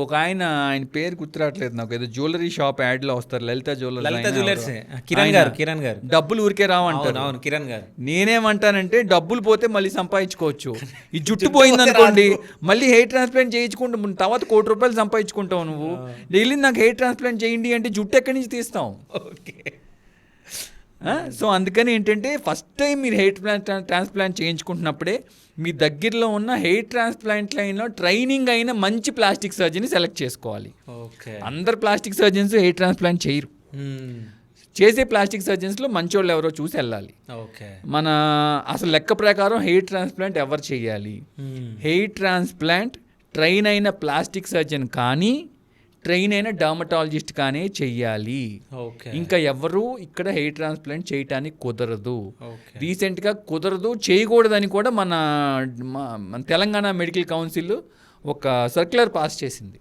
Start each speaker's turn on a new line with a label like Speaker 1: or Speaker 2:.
Speaker 1: ఒక ఆయన పేరు గుర్తురావట్లేదు నాకు, ఏదో జ్యువెలరీ షాప్ యాడ్ లో వస్తారు, లలిత
Speaker 2: జ్యువెలర్స్ కిరణ్ గారు
Speaker 1: డబ్బులు ఊరికే రావంటారు.
Speaker 2: అవును కిరణ్ గారు.
Speaker 1: నేనేమంటానంటే డబ్బులు పోతే మళ్ళీ సంపాదించుకోవచ్చు. ఈ జుట్టు పోయింది అనుకోండి, మళ్ళీ హెయిర్ ట్రాన్స్ప్లాంట్ చేయించుకుంటూ తర్వాత ₹1,00,00,000 సంపాదించుకుంటావు. నువ్వు డైలీ నాకు హెయిర్ ట్రాన్స్ప్లాంట్ చేయండి అంటే జుట్టు ఎక్కడి నుంచి తీస్తావు?
Speaker 2: ఓకే.
Speaker 1: సో అందుకని ఏంటంటే ఫస్ట్ టైం మీరు హెయిర్ ట్రాన్స్ప్లాంట్ చేయించుకుంటున్నప్పుడే మీ దగ్గరలో ఉన్న హెయిర్ ట్రాన్స్ప్లాంట్ లైన్లో ట్రైనింగ్ అయిన మంచి ప్లాస్టిక్ సర్జన్ని సెలెక్ట్ చేసుకోవాలి. అందరు ప్లాస్టిక్ సర్జన్స్ హెయిర్ ట్రాన్స్ప్లాంట్ చేయరు. చేసే ప్లాస్టిక్ సర్జన్స్లో మంచోళ్ళు ఎవరో చూసి వెళ్ళాలి. మన అసలు లెక్క ప్రకారం హెయిర్ ట్రాన్స్ప్లాంట్ ఎవరు చేయాలి? హెయిర్ ట్రాన్స్ప్లాంట్ ట్రైన్ అయిన ప్లాస్టిక్ సర్జన్ కానీ ట్రైన్ అయిన డర్మటాలజిస్ట్ కానీ చెయ్యాలి. ఇంకా ఎవరు ఇక్కడ హెయిర్ ట్రాన్స్ప్లాంట్ చేయటానికి కుదరదు. రీసెంట్గా కుదరదు, చేయకూడదని కూడా మన తెలంగాణ మెడికల్ కౌన్సిల్ ఒక సర్క్యులర్ పాస్ చేసింది.